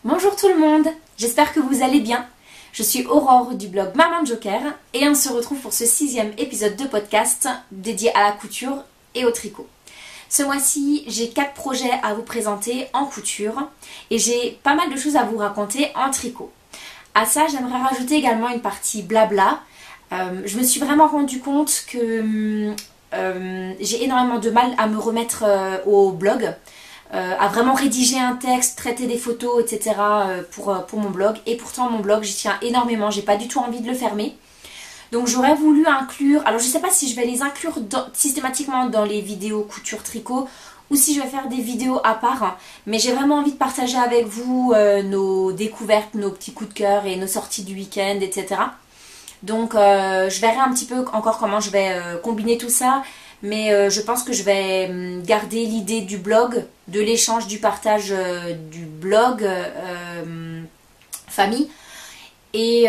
Bonjour tout le monde, j'espère que vous allez bien. Je suis Aurore du blog Maman Joker et on se retrouve pour ce 6e épisode de podcast dédié à la couture et au tricot. Ce mois-ci, j'ai 4 projets à vous présenter en couture et j'ai pas mal de choses à vous raconter en tricot. À ça, j'aimerais rajouter également une partie blabla. Je me suis vraiment rendu compte que j'ai énormément de mal à me remettre au blog. À vraiment rédiger un texte, traiter des photos, etc. Pour mon blog. Et pourtant mon blog, j'y tiens énormément, j'ai pas du tout envie de le fermer. Donc j'aurais voulu inclure, alors je sais pas si je vais les inclure systématiquement dans les vidéos couture tricot ou si je vais faire des vidéos à part, hein. Mais j'ai vraiment envie de partager avec vous nos découvertes, nos petits coups de cœur et nos sorties du week-end, etc. Donc je verrai un petit peu encore comment je vais combiner tout ça. Mais je pense que je vais garder l'idée du blog, de l'échange, du partage du blog famille et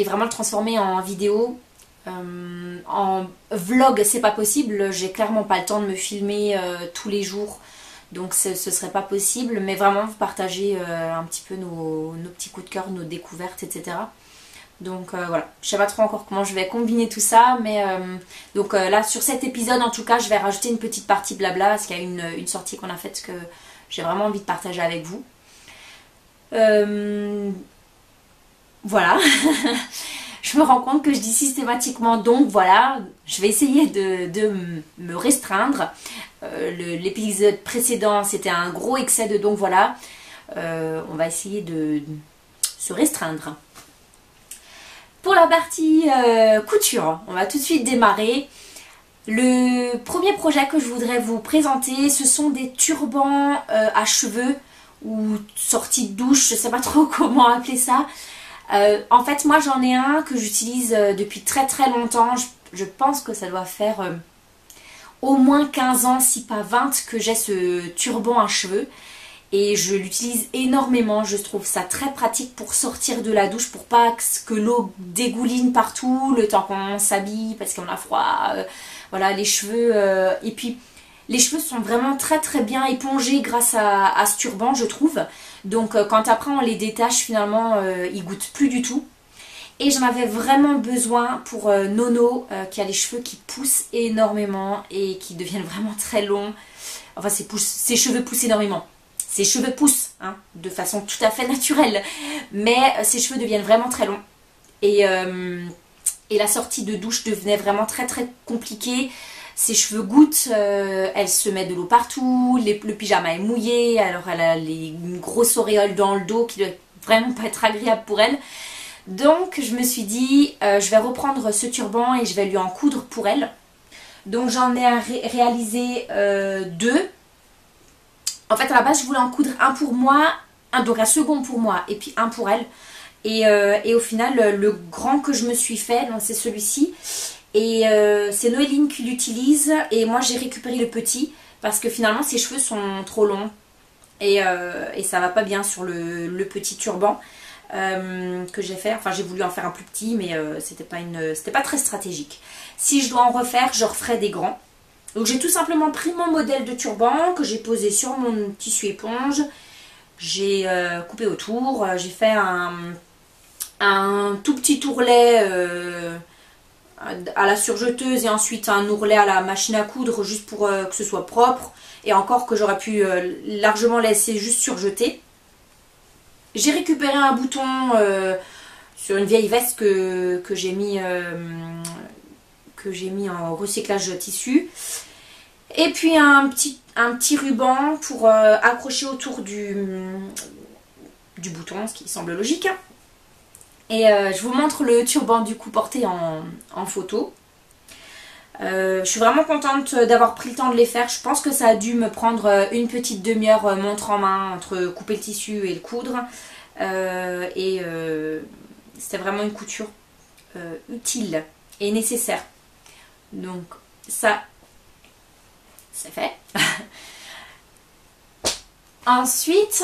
vraiment le transformer en vidéo. En vlog, c'est pas possible, j'ai clairement pas le temps de me filmer tous les jours, donc ce serait pas possible, mais vraiment partager un petit peu nos petits coups de cœur, nos découvertes, etc. Donc voilà, je sais pas trop encore comment je vais combiner tout ça, mais donc là sur cet épisode en tout cas je vais rajouter une petite partie blabla parce qu'il y a une sortie qu'on a faite que j'ai vraiment envie de partager avec vous. Voilà, je me rends compte que je dis systématiquement donc voilà, je vais essayer de me restreindre. L'épisode précédent c'était un gros excès de donc voilà, on va essayer de se restreindre. Pour la partie couture, on va tout de suite démarrer. Le premier projet que je voudrais vous présenter, ce sont des turbans à cheveux ou sorties de douche, je ne sais pas trop comment appeler ça. En fait, moi j'en ai un que j'utilise depuis très très longtemps. Je pense que ça doit faire au moins 15 ans, si pas 20, que j'ai ce turban à cheveux. Et je l'utilise énormément, je trouve ça très pratique pour sortir de la douche, pour pas que l'eau dégouline partout, le temps qu'on s'habille parce qu'on a froid, voilà les cheveux. Et puis les cheveux sont vraiment très très bien épongés grâce à ce turban je trouve. Donc quand après on les détache finalement ils goûtent plus du tout. Et j'en avais vraiment besoin pour Nono qui a les cheveux qui poussent énormément et qui deviennent vraiment très longs. Enfin ses cheveux poussent énormément. Ses cheveux poussent hein, de façon tout à fait naturelle, mais ses cheveux deviennent vraiment très longs. Et la sortie de douche devenait vraiment très très compliquée. Ses cheveux goûtent, elle se met de l'eau partout, le pyjama est mouillé, alors elle a une grosse auréole dans le dos qui ne doit vraiment pas être agréable pour elle. Donc je me suis dit, je vais reprendre ce turban et je vais lui en coudre pour elle. Donc j'en ai réalisé 2. En fait, à la base, je voulais en coudre un pour moi, donc un second pour moi, et puis un pour elle. Et au final, le grand que je me suis fait, c'est celui-ci. Et c'est Noéline qui l'utilise. Et moi, j'ai récupéré le petit, parce que finalement, ses cheveux sont trop longs. Et ça va pas bien sur le petit turban que j'ai fait. Enfin, j'ai voulu en faire un plus petit, mais c'était pas très stratégique. Si je dois en refaire, je referai des grands. Donc j'ai tout simplement pris mon modèle de turban que j'ai posé sur mon tissu éponge. J'ai coupé autour. J'ai fait un tout petit ourlet à la surjeteuse et ensuite un ourlet à la machine à coudre juste pour que ce soit propre. Et encore que j'aurais pu largement laisser juste surjeter. J'ai récupéré un bouton sur une vieille veste que j'ai mis en recyclage tissu. Et puis un petit ruban pour accrocher autour du bouton, ce qui semble logique. Et je vous montre le turban du coup porté en photo. Je suis vraiment contente d'avoir pris le temps de les faire. Je pense que ça a dû me prendre une petite demi-heure montre en main entre couper le tissu et le coudre. C'était vraiment une couture utile et nécessaire. Donc ça, c'est fait. Ensuite,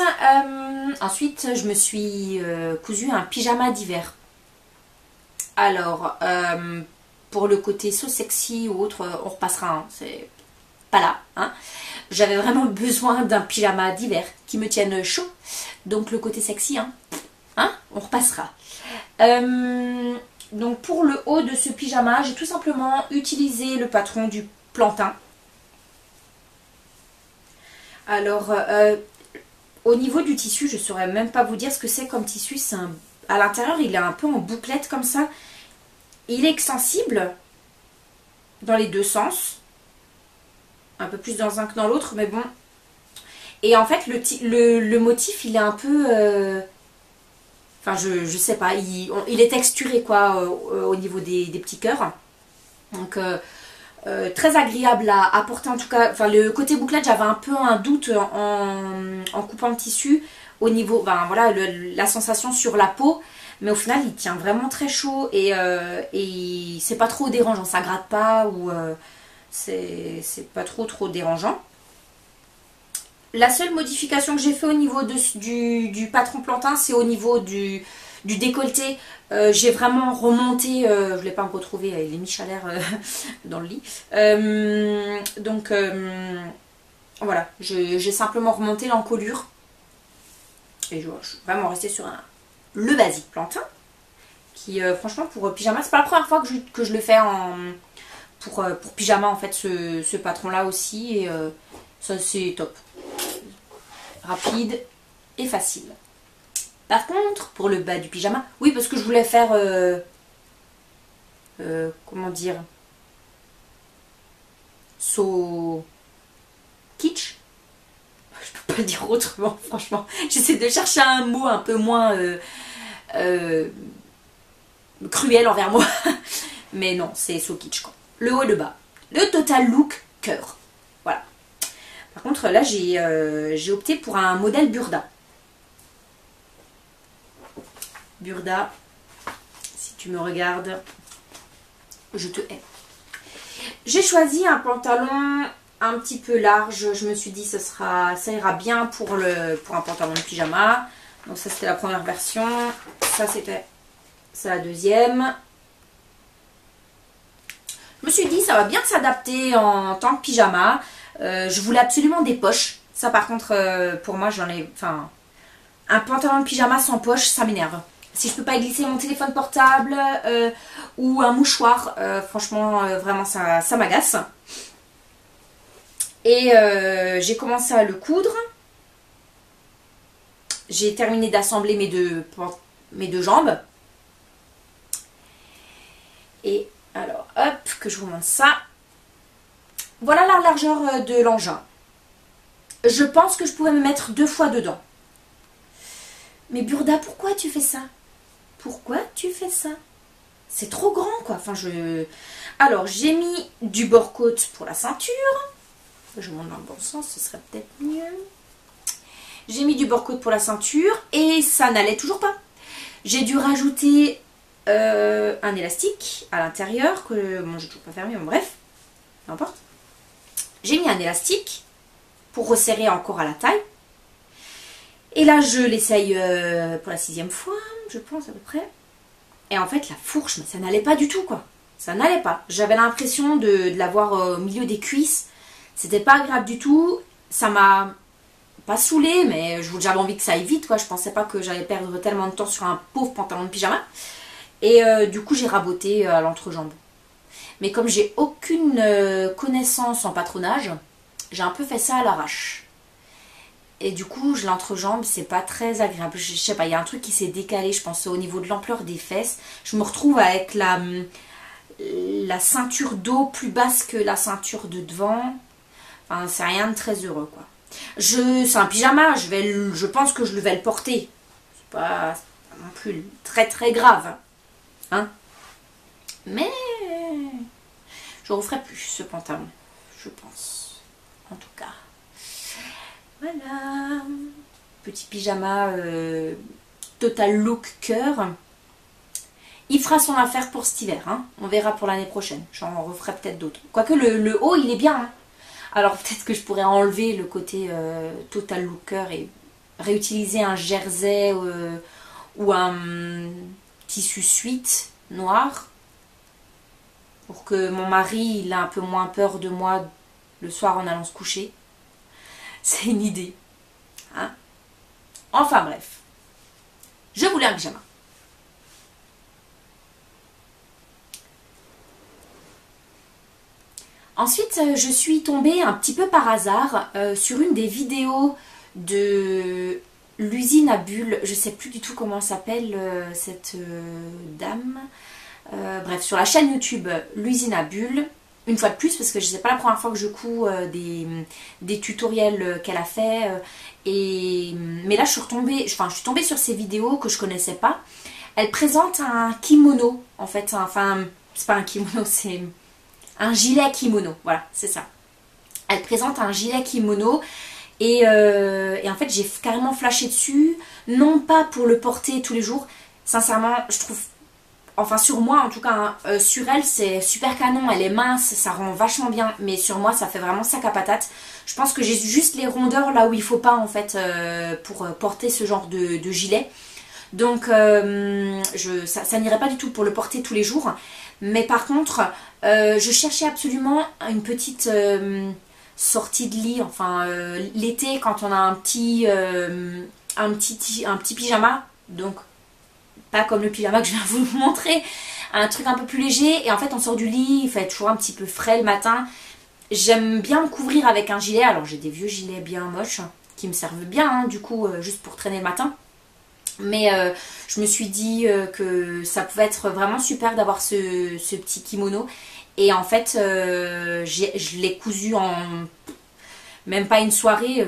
je me suis cousu un pyjama d'hiver. Alors, pour le côté so sexy ou autre, on repassera. Hein. pas là. Hein. J'avais vraiment besoin d'un pyjama d'hiver qui me tienne chaud. Donc le côté sexy, hein, on repassera. Donc pour le haut de ce pyjama, j'ai tout simplement utilisé le patron du plantain. Alors, au niveau du tissu, je ne saurais même pas vous dire ce que c'est comme tissu. À l'intérieur, il est un peu en bouclette comme ça. Il est extensible dans les deux sens. Un peu plus dans un que dans l'autre, mais bon. Et en fait, le motif, il est un peu... Enfin, je sais pas. Il est texturé, quoi, au niveau des petits cœurs. Donc, très agréable à porter, en tout cas. Enfin, le côté bouclette, j'avais un peu un doute en coupant le tissu. Au niveau, ben voilà, la sensation sur la peau. Mais au final, il tient vraiment très chaud et c'est pas trop dérangeant. Ça gratte pas ou c'est pas trop dérangeant. La seule modification que j'ai fait au niveau du patron plantain, c'est au niveau du décolleté. J'ai vraiment remonté, je ne l'ai pas me retrouver, il est mis à l'air dans le lit. Donc voilà, j'ai simplement remonté l'encolure. Et je suis vraiment restée sur le basique plantain. Qui franchement pour pyjama, c'est pas la première fois que je le fais pour pyjama en fait, ce patron là aussi. Et ça c'est top. Rapide et facile. Par contre, pour le bas du pyjama, oui, parce que je voulais faire, comment dire, so kitsch. Je peux pas le dire autrement, franchement. J'essaie de chercher un mot un peu moins cruel envers moi. Mais non, c'est so kitsch, quoi. Le haut et le bas. Le total look cœur. Voilà. Par contre, là, j'ai opté pour un modèle Burda. Burda, si tu me regardes, je te hais. J'ai choisi un pantalon un petit peu large. Je me suis dit ça ira bien pour un pantalon de pyjama. Donc ça, c'était la première version. Ça, c'était la deuxième. Je me suis dit ça va bien s'adapter en tant que pyjama. Je voulais absolument des poches. Ça par contre, pour moi, un pantalon de pyjama sans poche, ça m'énerve. Si je peux pas y glisser mon téléphone portable ou un mouchoir, franchement, vraiment, ça m'agace. Et j'ai commencé à le coudre. J'ai terminé d'assembler mes deux jambes. Et alors, hop, que je vous montre ça. Voilà la largeur de l'engin. Je pense que je pourrais me mettre 2 fois dedans. Mais Burda, pourquoi tu fais ça? Pourquoi tu fais ça? C'est trop grand, quoi. Alors, j'ai mis du bord-côte pour la ceinture. Je monte dans le bon sens, ce serait peut-être mieux. J'ai mis du bord-côte pour la ceinture et ça n'allait toujours pas. J'ai dû rajouter un élastique à l'intérieur que bon, j'ai toujours pas fermé, mais bref, peu importe. J'ai mis un élastique pour resserrer encore à la taille. Et là, je l'essaye pour la 6e fois, je pense à peu près. Et en fait, la fourche, ça n'allait pas du tout, quoi. Ça n'allait pas. J'avais l'impression de l'avoir au milieu des cuisses. C'était pas agréable du tout. Ça m'a pas saoulée, mais j'avais envie que ça aille vite, quoi. Je pensais pas que j'allais perdre tellement de temps sur un pauvre pantalon de pyjama. Et du coup, j'ai raboté à l'entrejambe. Mais comme j'ai aucune connaissance en patronage, j'ai un peu fait ça à l'arrache. Et du coup, l'entrejambe, c'est pas très agréable. Je sais pas, il y a un truc qui s'est décalé, je pense, au niveau de l'ampleur des fesses. Je me retrouve avec la ceinture d'eau plus basse que la ceinture de devant. Enfin, c'est rien de très heureux, quoi. C'est un pyjama, je pense que je vais le porter. C'est pas non plus très très grave. Hein? Mais je referai plus ce pantalon, je pense. En tout cas. Voilà. Petit pyjama total look cœur. Il fera son affaire pour cet hiver. Hein. On verra pour l'année prochaine. J'en referai peut-être d'autres. Quoique le haut, il est bien. Hein. Alors peut-être que je pourrais enlever le côté total look cœur et réutiliser un jersey ou un tissu suite noir. Pour que mon mari, il a un peu moins peur de moi le soir en allant se coucher. C'est une idée. Hein? Enfin bref. Je voulais un pyjama. Ensuite, je suis tombée un petit peu par hasard sur une des vidéos de l'usine à bulles. Je sais plus du tout comment s'appelle cette dame. Bref, sur la chaîne YouTube l'usine à bulles. Une fois de plus, parce que je sais pas la première fois que je couds des tutoriels qu'elle a fait. Mais là, je suis tombée sur ces vidéos que je connaissais pas. Elle présente un kimono, en fait. Enfin, c'est pas un kimono, c'est un gilet kimono. Voilà, c'est ça. Elle présente un gilet kimono. Et en fait, j'ai carrément flashé dessus. Non pas pour le porter tous les jours. Sincèrement, je trouve... Enfin sur moi en tout cas, hein, sur elle c'est super canon, elle est mince, ça rend vachement bien, mais sur moi ça fait vraiment sac à patate. Je pense que j'ai juste les rondeurs là où il faut pas en fait pour porter ce genre de gilet. Donc ça n'irait pas du tout pour le porter tous les jours. Mais par contre, je cherchais absolument une petite sortie de lit, enfin l'été quand on a un petit pyjama, donc pas comme le pyjama que je viens vous montrer, un truc un peu plus léger. Et en fait on sort du lit, il fait toujours un petit peu frais le matin. J'aime bien me couvrir avec un gilet. Alors j'ai des vieux gilets bien moches qui me servent bien hein, du coup juste pour traîner le matin. Mais je me suis dit que ça pouvait être vraiment super d'avoir ce petit kimono. Et en fait je l'ai cousu en même pas une soirée.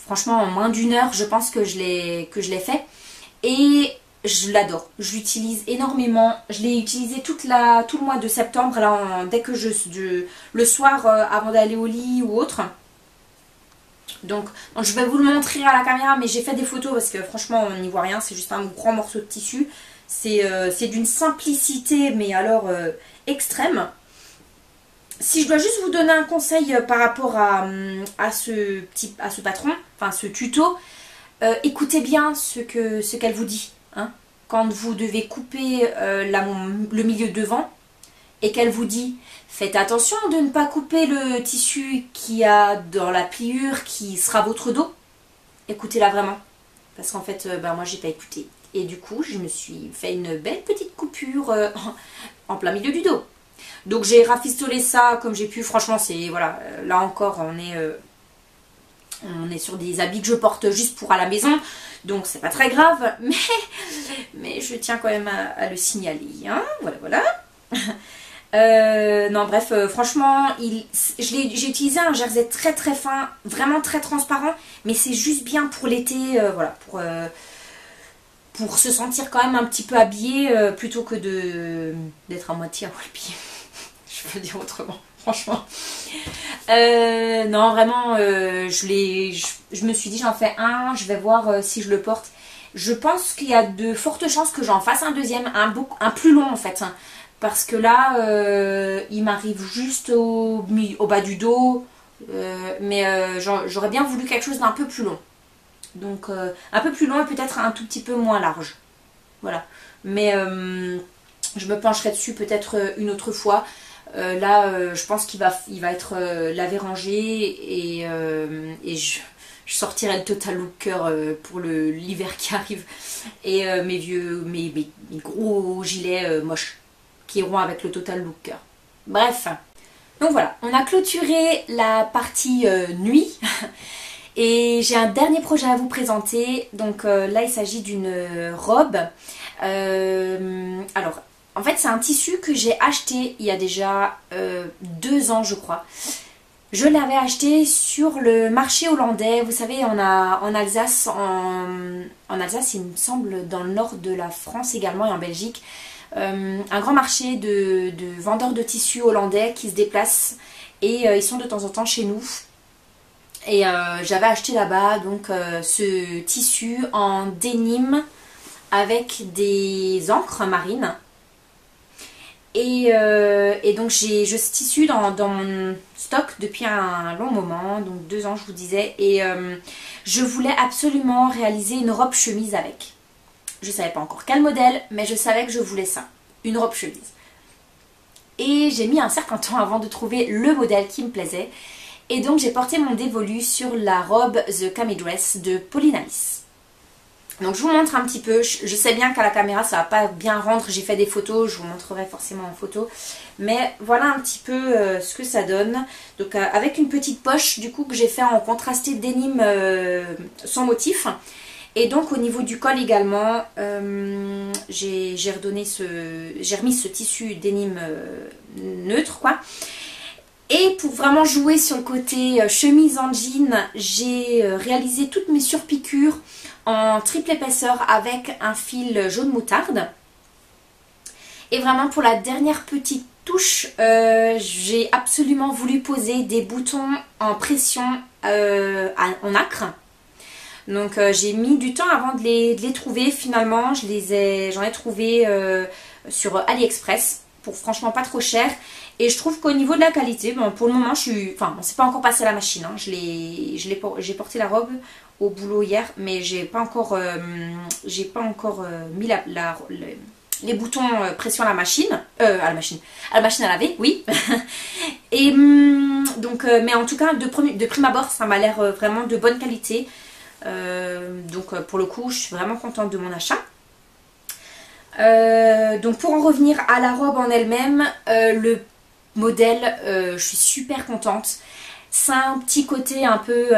Franchement en moins d'une heure je pense que je l'ai fait. Et je l'adore, je l'utilise énormément. Je l'ai utilisé tout le mois de septembre, là, dès que le soir avant d'aller au lit ou autre. Donc, je vais vous le montrer à la caméra, mais j'ai fait des photos parce que franchement on n'y voit rien, c'est juste un grand morceau de tissu. C'est d'une simplicité, mais alors extrême. Si je dois juste vous donner un conseil par rapport à ce patron, enfin ce tuto, écoutez bien ce qu'elle vous dit. Hein, quand vous devez couper le milieu devant et qu'elle vous dit faites attention de ne pas couper le tissu qui a dans la pliure qui sera votre dos, écoutez-la vraiment parce qu'en fait moi j'ai pas écouté et du coup je me suis fait une belle petite coupure en plein milieu du dos. Donc j'ai rafistolé ça comme j'ai pu. Franchement c'est voilà, là encore on est sur des habits que je porte juste pour à la maison, donc c'est pas très grave, mais je tiens quand même à le signaler, hein, voilà. Non bref, franchement, j'ai utilisé un jersey très très fin, vraiment très transparent, mais c'est juste bien pour l'été, voilà, pour se sentir quand même un petit peu habillé, plutôt que d'être à moitié habillé, je peux dire autrement. Franchement, non vraiment, je me suis dit j'en fais un, je vais voir si je le porte. Je pense qu'il y a de fortes chances que j'en fasse un deuxième, un plus long en fait, hein, parce que là il m'arrive juste au bas du dos, mais j'aurais bien voulu quelque chose d'un peu plus long, donc un peu plus long et peut-être un tout petit peu moins large, voilà. Mais je me pencherai dessus peut-être une autre fois. Là je pense qu'il va être lavé, rangé, et je sortirai le Total Looker pour l'hiver qui arrive, et mes gros gilets moches qui iront avec le Total Looker. Bref, donc voilà, on a clôturé la partie nuit et j'ai un dernier projet à vous présenter. Donc là il s'agit d'une robe. Alors en fait c'est un tissu que j'ai acheté il y a déjà 2 ans je crois. Je l'avais acheté sur le marché hollandais. Vous savez, on a en Alsace, en Alsace il me semble, dans le nord de la France également et en Belgique, un grand marché de vendeurs de tissus hollandais qui se déplacent, et ils sont de temps en temps chez nous. Et j'avais acheté là-bas donc ce tissu en denim avec des encres marines. Et donc j'ai ce tissu dans mon stock depuis un long moment, donc 2 ans je vous disais, et je voulais absolument réaliser une robe chemise avec. Je savais pas encore quel modèle, mais je savais que je voulais ça, une robe chemise. Et j'ai mis un certain temps avant de trouver le modèle qui me plaisait. Et donc j'ai porté mon dévolu sur la robe The Cami Dress de Pauline Alice. Donc je vous montre un petit peu, je sais bien qu'à la caméra ça va pas bien rendre, j'ai fait des photos, je vous montrerai forcément en photo. Mais voilà un petit peu ce que ça donne. Donc avec une petite poche du coup que j'ai fait en contrasté denim sans motif. Et donc au niveau du col également, j'ai remis ce tissu denim neutre quoi. Et pour vraiment jouer sur le côté chemise en jean, j'ai réalisé toutes mes surpiqûres en triple épaisseur avec un fil jaune moutarde. Et vraiment pour la dernière petite touche, j'ai absolument voulu poser des boutons en pression en nacre. Donc j'ai mis du temps avant de les trouver. Finalement j'en ai trouvé sur AliExpress pour franchement pas trop cher. Et je trouve qu'au niveau de la qualité, bon, pour le moment je suis... Enfin bon, c'est pas encore passé à la machine, hein. J'ai porté la robe au boulot hier, mais j'ai pas encore mis les boutons pression à la machine. À la machine à laver, oui. Et donc, mais en tout cas, de prime abord, ça m'a l'air vraiment de bonne qualité. Donc pour le coup, je suis vraiment contente de mon achat. Donc pour en revenir à la robe en elle-même, le modèle, je suis super contente. C'est un petit côté un peu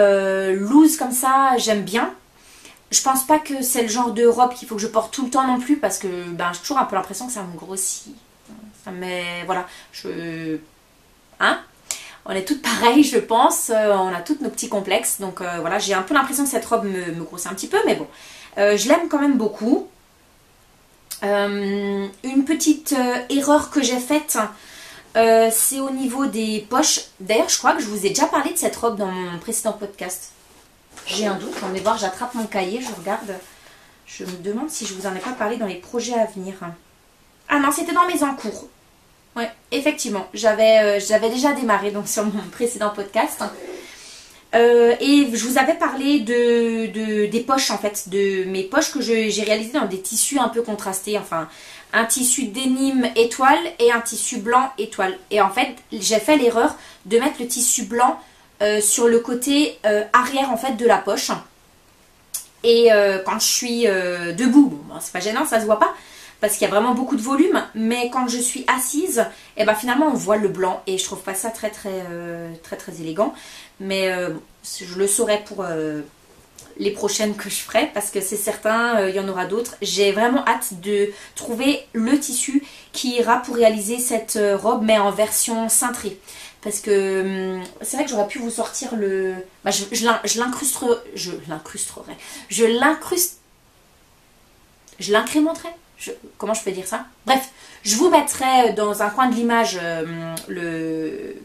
loose comme ça, j'aime bien. Je pense pas que c'est le genre de robe qu'il faut que je porte tout le temps non plus parce que ben, j'ai toujours un peu l'impression que ça me grossit. Ça me... Voilà, hein? On est toutes pareilles je pense, on a toutes nos petits complexes. Donc voilà, j'ai un peu l'impression que cette robe me grossit un petit peu, mais bon. Je l'aime quand même beaucoup. Une petite erreur que j'ai faite, c'est au niveau des poches. D'ailleurs je crois que je vous ai déjà parlé de cette robe dans mon précédent podcast. J'ai un doute, on va voir, j'attrape mon cahier, je regarde. Je me demande si je vous en ai pas parlé dans les projets à venir. Ah non, c'était dans mes encours. Ouais, effectivement, j'avais déjà démarré donc sur mon précédent podcast. Et je vous avais parlé des poches en fait, de mes poches que j'ai réalisées dans des tissus un peu contrastés. Enfin, un tissu denim étoile et un tissu blanc étoile. Et en fait, j'ai fait l'erreur de mettre le tissu blanc sur le côté arrière en fait de la poche. Et quand je suis debout, bon, c'est pas gênant, ça se voit pas parce qu'il y a vraiment beaucoup de volume, mais quand je suis assise, et ben finalement on voit le blanc et je trouve pas ça très élégant. Mais je le saurai pour les prochaines que je ferai parce que c'est certain, il y en aura d'autres. J'ai vraiment hâte de trouver le tissu qui ira pour réaliser cette robe mais en version cintrée. Parce que c'est vrai que j'aurais pu vous sortir le... Bah, je l'incrémenterai. Comment je peux dire ça? Bref, je vous mettrai dans un coin de l'image le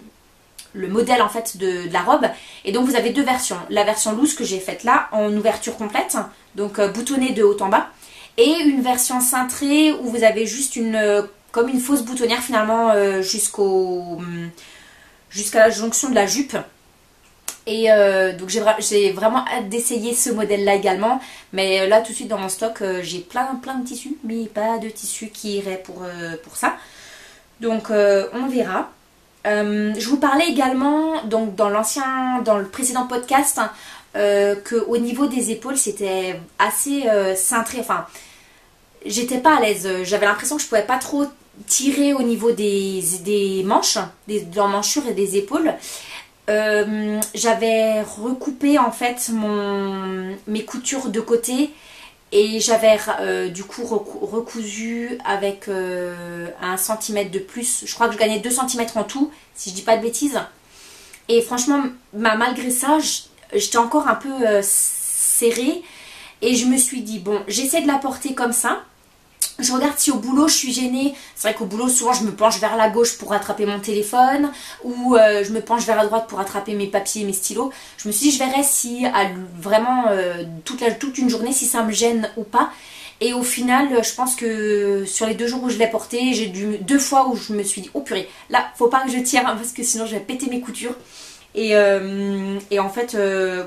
modèle en fait de la robe. Et donc vous avez deux versions. La version loose que j'ai faite là, en ouverture complète, donc boutonnée de haut en bas. Et une version cintrée où vous avez juste comme une fausse boutonnière finalement jusqu'à la jonction de la jupe. Et donc j'ai vraiment hâte d'essayer ce modèle là également. Mais là tout de suite dans mon stock j'ai plein de tissus, mais pas de tissus qui iraient pour ça. Donc on verra. Je vous parlais également donc dans le précédent podcast qu'au niveau des épaules c'était assez cintré. Enfin j'étais pas à l'aise. J'avais l'impression que je pouvais pas trop tirer au niveau des manches, de l'emmanchure et des épaules. J'avais recoupé en fait mes coutures de côté et j'avais du coup recousu avec 1 cm de plus. Je crois que je gagnais 2 cm en tout si je dis pas de bêtises. Et franchement malgré ça j'étais encore un peu serrée et je me suis dit bon j'essaie de la porter comme ça. Je regarde si au boulot je suis gênée. C'est vrai qu'au boulot souvent je me penche vers la gauche pour rattraper mon téléphone ou je me penche vers la droite pour rattraper mes papiers et mes stylos. Je me suis dit je verrai si vraiment toute une journée si ça me gêne ou pas. Et au final je pense que sur les 2 jours où je l'ai porté, j'ai dû 2 fois où je me suis dit oh purée, là faut pas que je tire hein, parce que sinon je vais péter mes coutures. Et en fait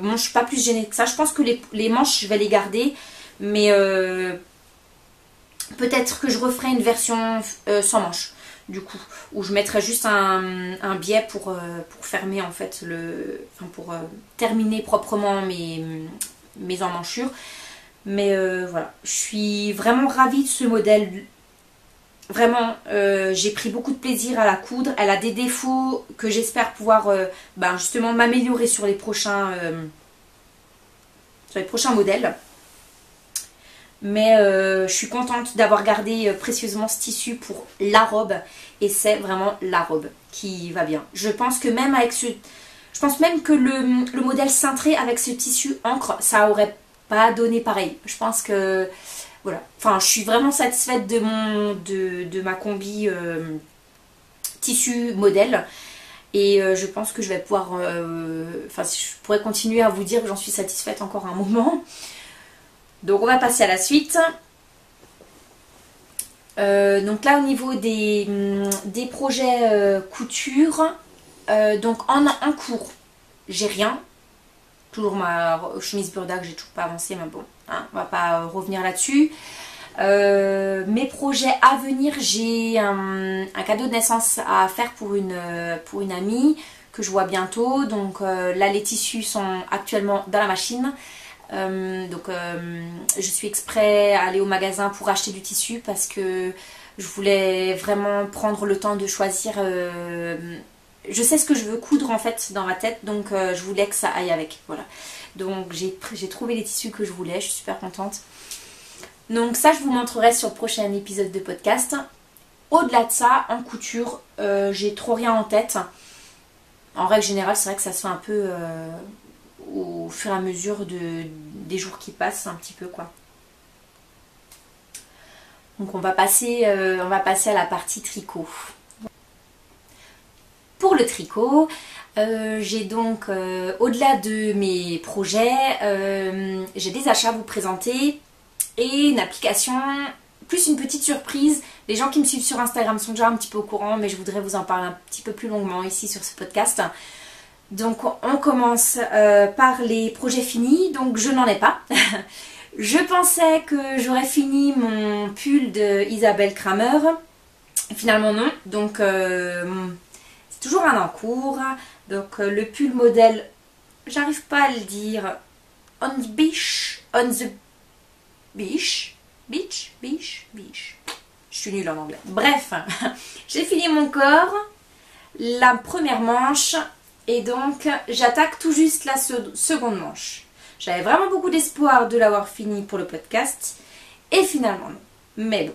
bon, je suis pas plus gênée que ça. Je pense que les manches je vais les garder, mais peut-être que je referai une version sans manche. du coup, où je mettrai juste un biais pour fermer en fait pour terminer proprement mes emmanchures. Mais voilà, je suis vraiment ravie de ce modèle. Vraiment, j'ai pris beaucoup de plaisir à la coudre. Elle a des défauts que j'espère pouvoir justement m'améliorer sur les prochains modèles. Mais je suis contente d'avoir gardé précieusement ce tissu pour la robe. Et c'est vraiment la robe qui va bien. Je pense que même que le modèle cintré avec ce tissu encre, ça aurait pas donné pareil. Je pense que voilà. Enfin, je suis vraiment satisfaite de ma combi tissu modèle. Et je pense que je vais pouvoir... je pourrais continuer à vous dire que j'en suis satisfaite encore un moment. Donc on va passer à la suite. Donc là au niveau des projets couture, donc en cours, j'ai rien. Toujours ma chemise burda que j'ai toujours pas avancé, mais bon, hein, on va pas revenir là-dessus. Mes projets à venir, j'ai un cadeau de naissance à faire pour une amie que je vois bientôt. Donc là les tissus sont actuellement dans la machine. Je suis exprès aller au magasin pour acheter du tissu parce que je voulais vraiment prendre le temps de choisir. Je sais ce que je veux coudre en fait dans ma tête, donc je voulais que ça aille avec. Voilà. Donc j'ai trouvé les tissus que je voulais, je suis super contente. Donc ça je vous montrerai sur le prochain épisode de podcast. Au-delà de ça, en couture, j'ai trop rien en tête. En règle générale, c'est vrai que ça se fait un peu au fur et à mesure des jours qui passent, un petit peu quoi. Donc on va passer à la partie tricot. Pour le tricot, j'ai donc, au-delà de mes projets, j'ai des achats à vous présenter et une application, plus une petite surprise. Les gens qui me suivent sur Instagram sont déjà un petit peu au courant, mais je voudrais vous en parler un petit peu plus longuement ici sur ce podcast. Donc on commence par les projets finis, donc je n'en ai pas. Je pensais que j'aurais fini mon pull de Isabelle Kramer, finalement non, donc c'est toujours un en cours. Donc le pull modèle, j'arrive pas à le dire, on the beach, je suis nulle en anglais. Bref, j'ai fini mon corps, la première manche, et donc j'attaque tout juste la seconde manche. J'avais vraiment beaucoup d'espoir de l'avoir fini pour le podcast, et finalement non. Mais bon.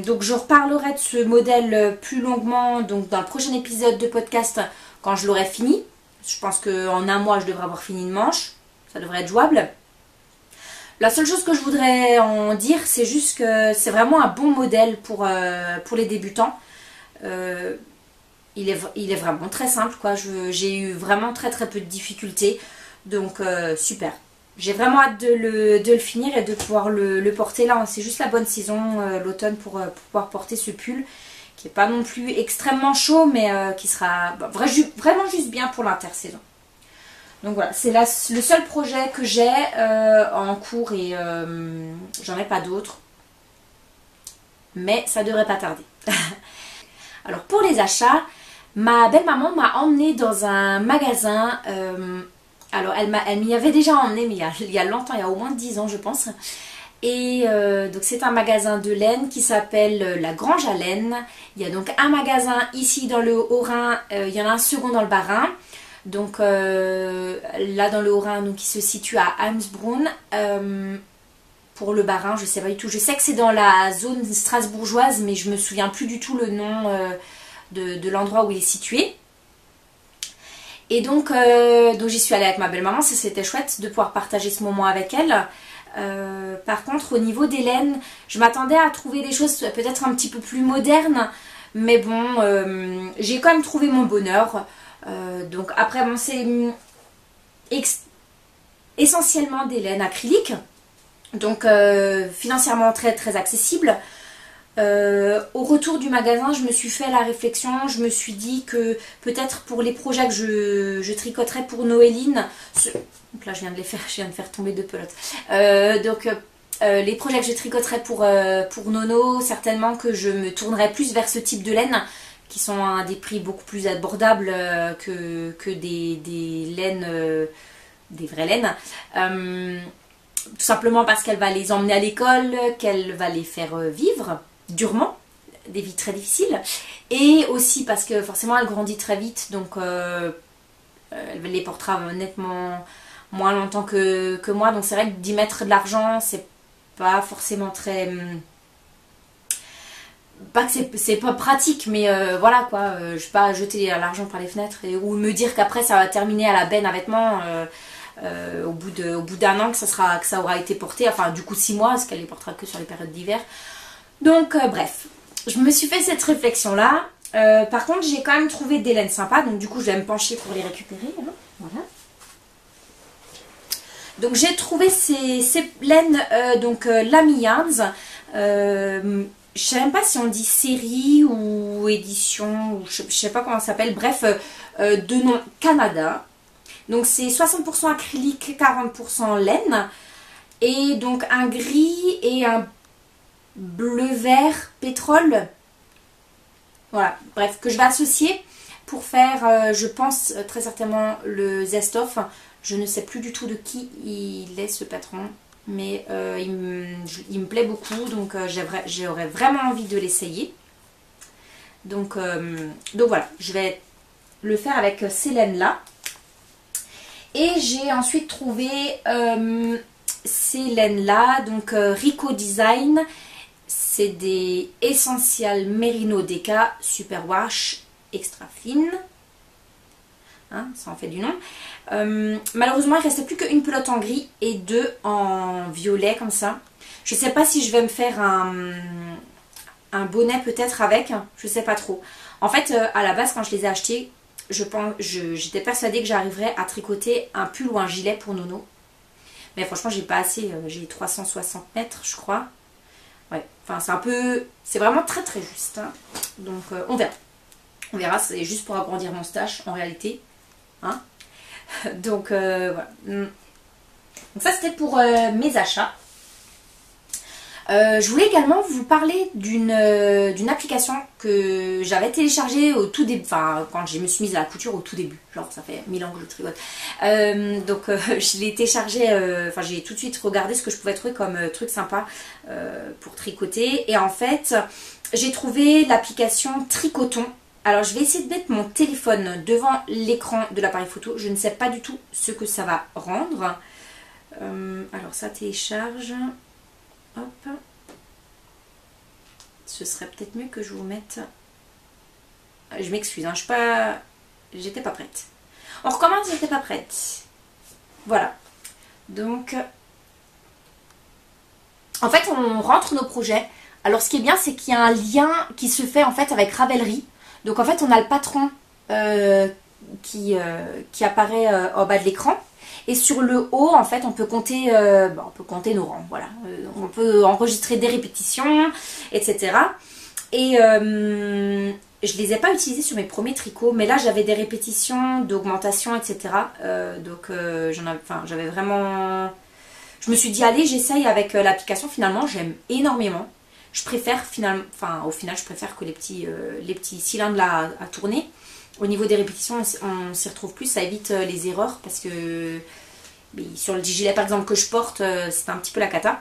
Donc je reparlerai de ce modèle plus longuement donc dans le prochain épisode de podcast quand je l'aurai fini. Je pense qu'en un mois je devrais avoir fini une manche. Ça devrait être jouable. La seule chose que je voudrais en dire, c'est juste que c'est vraiment un bon modèle pour les débutants. Il est vraiment très simple, quoi. J'ai eu vraiment très peu de difficultés. Donc super. J'ai vraiment hâte de le finir et de pouvoir le porter. Là, c'est juste la bonne saison, l'automne, pour pouvoir porter ce pull. Qui n'est pas non plus extrêmement chaud, mais qui sera vraiment juste bien pour l'intersaison. Donc voilà, c'est le seul projet que j'ai en cours et j'en ai pas d'autres. Mais ça devrait pas tarder. Alors pour les achats, ma belle-maman m'a emmenée dans un magasin. Alors elle m'y avait déjà emmenée, mais il y a longtemps, il y a au moins 10 ans je pense. Et donc c'est un magasin de laine qui s'appelle La Grange à Laine. Il y a donc un magasin ici dans le Haut-Rhin, il y en a un second dans le Bas-Rhin. Donc là dans le Haut-Rhin, donc il se situe à Heimsbronn. Pour le Bas-Rhin, je sais pas du tout. Je sais que c'est dans la zone strasbourgeoise, mais je me souviens plus du tout le nom de l'endroit où il est situé. Et donc j'y suis allée avec ma belle-maman, c'était chouette de pouvoir partager ce moment avec elle. Par contre au niveau des laines, je m'attendais à trouver des choses peut-être un petit peu plus modernes, mais bon, j'ai quand même trouvé mon bonheur. Donc après bon, c'est essentiellement des laines acryliques, donc financièrement très accessible. Au retour du magasin, je me suis fait la réflexion, je me suis dit que peut-être pour les projets que je tricoterais pour Noéline, donc là je viens de faire tomber 2 pelotes. Donc les projets que je tricoterai pour Nono, certainement que je me tournerai plus vers ce type de laine qui sont à des prix beaucoup plus abordables que des laines, des vraies laines. Tout simplement parce qu'elle va les emmener à l'école, qu'elle va les faire vivre durement, des vies très difficiles. Et aussi parce que forcément elle grandit très vite, donc elle les portera nettement moins longtemps que moi. Donc c'est vrai que d'y mettre de l'argent, c'est pas forcément très... pas que c'est pas pratique, mais voilà quoi, je vais pas jeter l'argent par les fenêtres ou me dire qu'après ça va terminer à la benne à vêtements au bout d'un an que ça aura été porté, enfin du coup 6 mois, parce qu'elle les portera que sur les périodes d'hiver. Donc bref, je me suis fait cette réflexion là. Par contre j'ai quand même trouvé des laines sympas, donc du coup je vais me pencher pour les récupérer, hein. Voilà. Donc j'ai trouvé ces laines, Lamy Yarns. Je sais même pas si on dit série ou édition, ou je sais pas comment ça s'appelle, bref, de nom Canada. Donc c'est 60% acrylique, 40% laine. Et donc un gris et un bleu-vert pétrole. Voilà, bref, que je vais associer pour faire, je pense, très certainement le Zest-Off. Je ne sais plus du tout de qui il est ce patron. Mais il me plaît beaucoup, donc j'aurais vraiment envie de l'essayer. Donc voilà, je vais le faire avec ces laines-là. Et j'ai ensuite trouvé ces laines-là, donc Rico Design. C'est des Essential Merino Deca Super Wash Extra Fine. Hein, ça en fait du nom. Malheureusement il restait plus qu'une pelote en gris et 2 en violet comme ça. Je sais pas si je vais me faire un bonnet peut-être avec, je sais pas trop. En fait à la base quand je les ai achetés, j'étais persuadée que j'arriverais à tricoter un pull ou un gilet pour Nono. Mais franchement j'ai pas assez, j'ai 360 mètres je crois. Ouais, enfin c'est vraiment très très juste, hein. Donc on verra. On verra, c'est juste pour agrandir mon stash en réalité. Hein. Donc voilà. Donc ça c'était pour mes achats. Je voulais également vous parler d'une application que j'avais téléchargée au tout début, enfin quand je me suis mise à la couture au tout début, genre ça fait 1000 ans que je tricote. Je l'ai téléchargée, enfin j'ai tout de suite regardé ce que je pouvais trouver comme truc sympa pour tricoter. Et en fait j'ai trouvé l'application Tricoton. Alors je vais essayer de mettre mon téléphone devant l'écran de l'appareil photo. Je ne sais pas du tout ce que ça va rendre. Alors ça télécharge. Hop. Ce serait peut-être mieux que je vous mette... Je m'excuse, hein, j'étais pas prête. On recommence, j'étais pas prête. Voilà. Donc... En fait, on rentre nos projets. Alors ce qui est bien, c'est qu'il y a un lien qui se fait en fait avec Ravelry. Donc en fait on a le patron qui apparaît au bas de l'écran. Et sur le haut en fait on peut compter nos rangs. Voilà. On peut enregistrer des répétitions, etc. Et je les ai pas utilisés sur mes premiers tricots. Mais là j'avais des répétitions d'augmentation, etc. J'avais vraiment... Je me suis dit allez j'essaye avec l'application. Finalement j'aime énormément. Je préfère au final je préfère que les petits cylindres là à tourner. Au niveau des répétitions on s'y retrouve plus, ça évite les erreurs parce que sur le gilet par exemple que je porte c'est un petit peu la cata.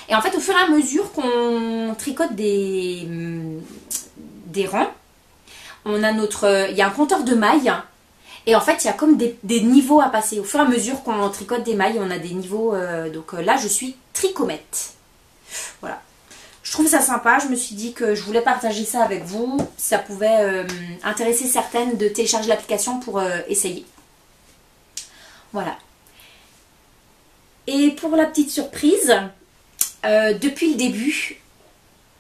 Et en fait au fur et à mesure qu'on tricote des rangs, on a il y a un compteur de mailles. Et en fait il y a comme des niveaux à passer. Au fur et à mesure qu'on tricote des mailles on a des niveaux. Donc là je suis tricomètre. Voilà. Je trouve ça sympa, je me suis dit que je voulais partager ça avec vous. Ça pouvait intéresser certaines de télécharger l'application pour essayer. Voilà. Et pour la petite surprise, depuis le début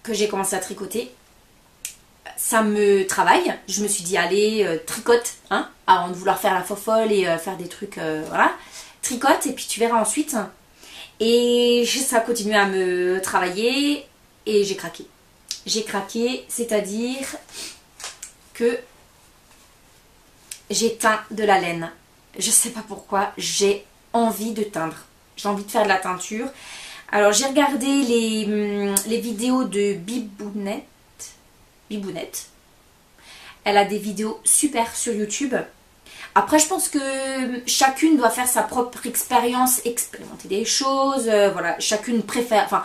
que j'ai commencé à tricoter, ça me travaille. Je me suis dit, allez, tricote, hein, avant de vouloir faire la fofolle et faire des trucs, voilà. Tricote et puis tu verras ensuite. Et ça a continué à me travailler. Et j'ai craqué. J'ai craqué, c'est-à-dire que j'ai teint de la laine. Je sais pas pourquoi, j'ai envie de teindre. J'ai envie de faire de la teinture. Alors j'ai regardé les vidéos de Bibounette. Bibounette. Elle a des vidéos super sur YouTube. Après je pense que chacune doit faire sa propre expérience, expérimenter des choses. Voilà, chacune préfère... Enfin,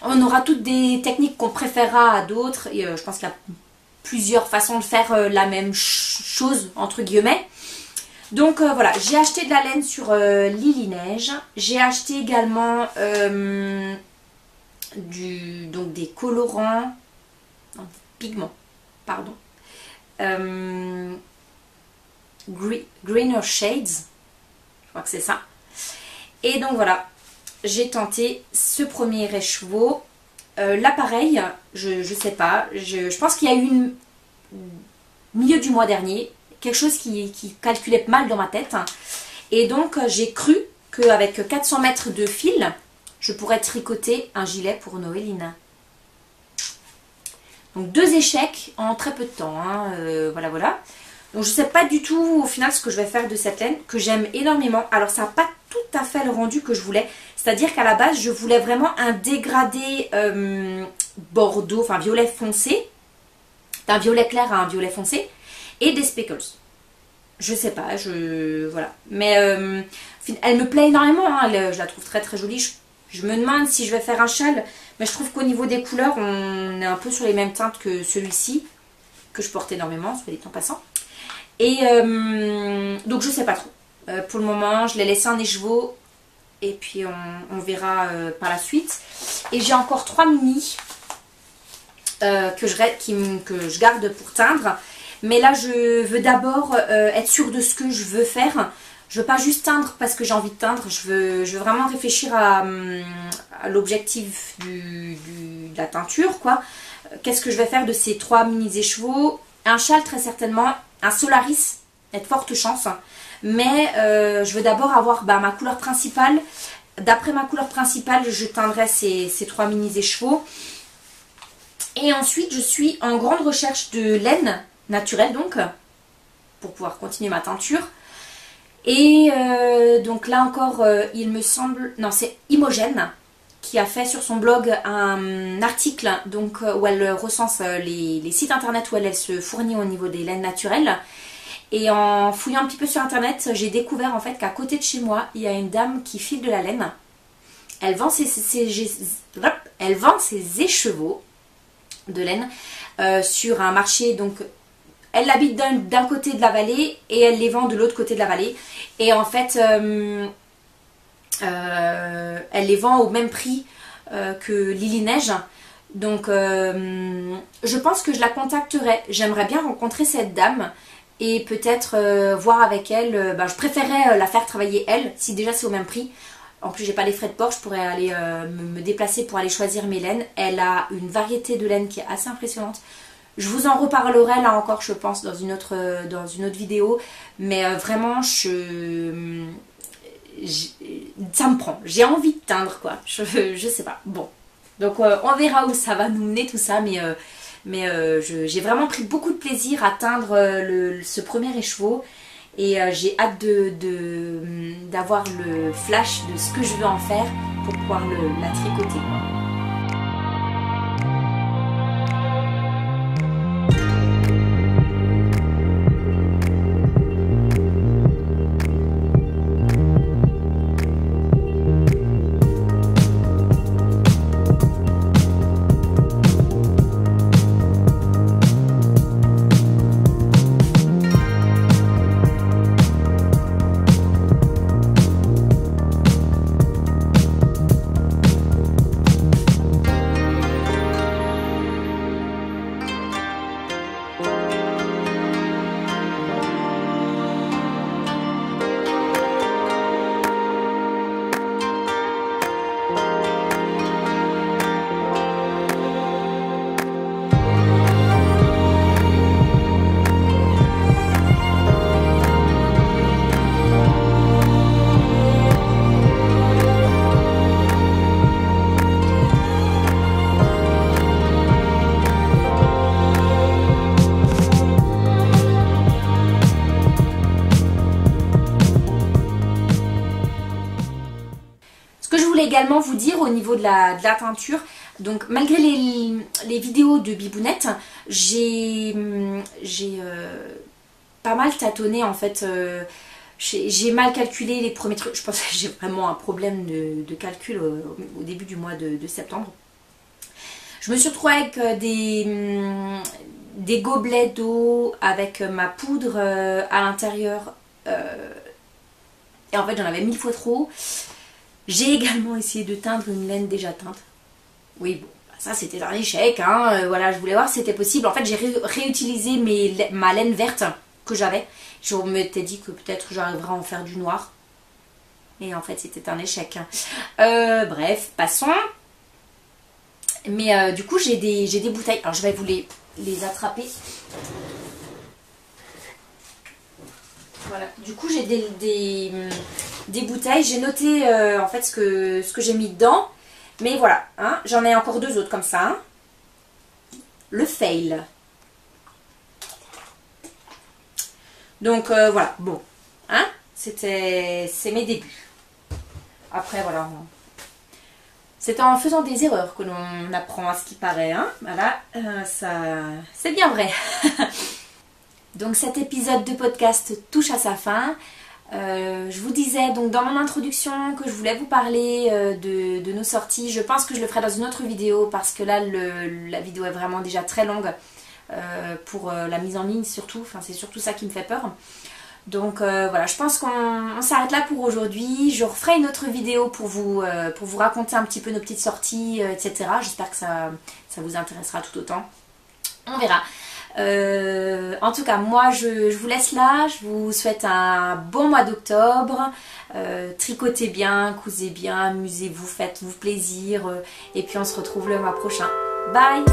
on aura toutes des techniques qu'on préférera à d'autres. Et je pense qu'il y a plusieurs façons de faire la même chose, entre guillemets. Donc voilà, j'ai acheté de la laine sur Lily Neige. J'ai acheté également donc des colorants, non, des pigments, pardon. Greener Shades, je crois que c'est ça. Et donc voilà, j'ai tenté ce premier écheveau. Là pareil, je sais pas, je pense qu'il y a eu milieu du mois dernier, quelque chose qui calculait mal dans ma tête. Et donc j'ai cru qu'avec 400 mètres de fil, je pourrais tricoter un gilet pour Noéline. Donc 2 échecs en très peu de temps, hein. Voilà, voilà. Donc je ne sais pas du tout au final ce que je vais faire de cette laine, que j'aime énormément. Alors ça n'a pas tout à fait le rendu que je voulais. C'est-à-dire qu'à la base, je voulais vraiment un dégradé bordeaux, enfin violet foncé. D'un violet clair à un violet foncé. Et des speckles. Je sais pas, voilà. Mais elle me plaît énormément, hein. Je la trouve très très jolie. Je me demande si je vais faire un châle. Mais je trouve qu'au niveau des couleurs, on est un peu sur les mêmes teintes que celui-ci. Que je porte énormément, soit dit en passant. Et donc je sais pas trop. Pour le moment, je l'ai laissé en écheveau. Et puis on verra par la suite. Et j'ai encore 3 mini que je garde pour teindre. Mais là, je veux d'abord être sûre de ce que je veux faire. Je veux pas juste teindre parce que j'ai envie de teindre. Je veux vraiment réfléchir à l'objectif de la teinture, quoi. Qu'est-ce que je vais faire de ces 3 mini écheveaux? Un châle très certainement. Un Solaris, il y a de fortes chances. Mais je veux d'abord avoir ma couleur principale. D'après ma couleur principale, je teindrai ces 3 mini écheveaux. Et ensuite, je suis en grande recherche de laine naturelle, donc, pour pouvoir continuer ma teinture. Et donc là encore, il me semble... Non, c'est Imogène qui a fait sur son blog un article donc, où elle recense les sites internet où elle se fournit au niveau des laines naturelles. Et en fouillant un petit peu sur internet, j'ai découvert en fait qu'à côté de chez moi, il y a une dame qui file de la laine. Elle vend ses écheveaux de laine sur un marché. Donc elle habite d'un côté de la vallée et elle les vend de l'autre côté de la vallée. Et en fait, elle les vend au même prix que Lily Neige. Donc je pense que je la contacterai. J'aimerais bien rencontrer cette dame et peut-être voir avec elle. Je préférerais la faire travailler elle, si déjà c'est au même prix. En plus j'ai pas les frais de port, je pourrais aller me déplacer pour aller choisir mes laines. Elle a une variété de laine qui est assez impressionnante. Je vous en reparlerai là encore, je pense, dans une autre vidéo. Mais vraiment, ça me prend. J'ai envie de teindre, quoi. Je sais pas. Bon. Donc, on verra où ça va nous mener tout ça. Mais j'ai vraiment pris beaucoup de plaisir à teindre ce premier écheveau. Et j'ai hâte d'avoir le flash de ce que je veux en faire pour pouvoir la tricoter. également vous dire au niveau de la teinture, donc malgré les vidéos de Bibounette, j'ai pas mal tâtonné en fait. J'ai mal calculé les premiers trucs. Je pense que j'ai vraiment un problème de calcul au début du mois de septembre. Je me suis retrouvée avec des gobelets d'eau avec ma poudre à l'intérieur. Et en fait, j'en avais 1000 fois trop. J'ai également essayé de teindre une laine déjà teinte. Oui, bon, ça c'était un échec. Hein. Voilà, je voulais voir si c'était possible. En fait, j'ai réutilisé ma laine verte que j'avais. Je m'étais dit que peut-être j'arriverais à en faire du noir. Et en fait, c'était un échec. Bref, passons. Mais du coup, j'ai des bouteilles. Alors, je vais vous les attraper. Voilà. Du coup, j'ai des bouteilles. J'ai noté en fait ce que j'ai mis dedans. Mais voilà, hein, j'en ai encore 2 autres comme ça. Hein. Le fail. Donc voilà, bon, hein, c'est mes débuts. Après voilà, c'est en faisant des erreurs que l'on apprend à ce qui paraît, hein. Voilà, ça, c'est bien vrai. Donc cet épisode de podcast touche à sa fin. Je vous disais donc dans mon introduction que je voulais vous parler de nos sorties. Je pense que je le ferai dans une autre vidéo parce que là la vidéo est vraiment déjà très longue. Pour la mise en ligne surtout, enfin c'est surtout ça qui me fait peur. Donc voilà, je pense qu'on s'arrête là pour aujourd'hui. Je referai une autre vidéo pour vous raconter un petit peu nos petites sorties, etc. J'espère que ça vous intéressera tout autant. On verra. En tout cas, moi je vous laisse là. Je vous souhaite un bon mois d'octobre. Tricotez bien, cousez bien, amusez-vous, faites-vous plaisir. Et puis on se retrouve le mois prochain. Bye!